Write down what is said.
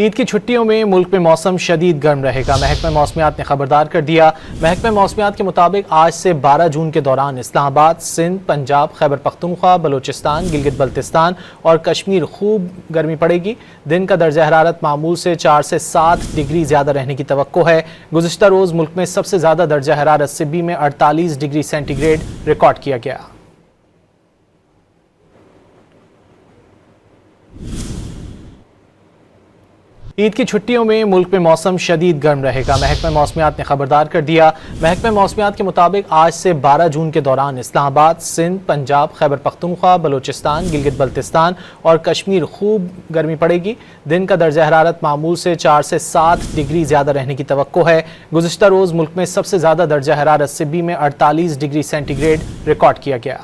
عید کی چھٹیوں میں ملک میں موسم شدید گرم رہے گا۔ محکمہ موسمیات نے خبردار کر دیا۔ محکمہ موسمیات کے مطابق آج سے 12 جون کے دوران اسلام آباد، سندھ، پنجاب، خیبر پختونخوا، بلوچستان، گلگت بلتستان اور کشمیر خوب گرمی پڑے گی۔ دن کا درجہ حرارت معمول سے 4 سے 7 ڈگری زیادہ رہنے کی توقع ہے۔ گزشتہ روز ملک میں سب سے زیادہ درجہ حرارت سبی میں 48 ڈگری سینٹی گریڈ ریکارڈ کیا گیا۔ عید کی چھٹیوں میں ملک میں موسم شدید گرم رہے گا۔ محکمہ موسمیات نے خبردار کر دیا۔ محکمہ موسمیات کے مطابق آج سے 12 جون کے دوران اسلام آباد، سندھ، پنجاب، خیبر پختونخوا، بلوچستان، گلگت بلتستان اور کشمیر خوب گرمی پڑے گی۔ دن کا درجہ حرارت معمول سے 4 سے 7 ڈگری زیادہ رہنے کی توقع ہے۔ گزشتہ روز ملک میں سب سے زیادہ درجہ حرارت سبی میں 48 ڈگری سینٹی گریڈ ریکارڈ کیا گیا۔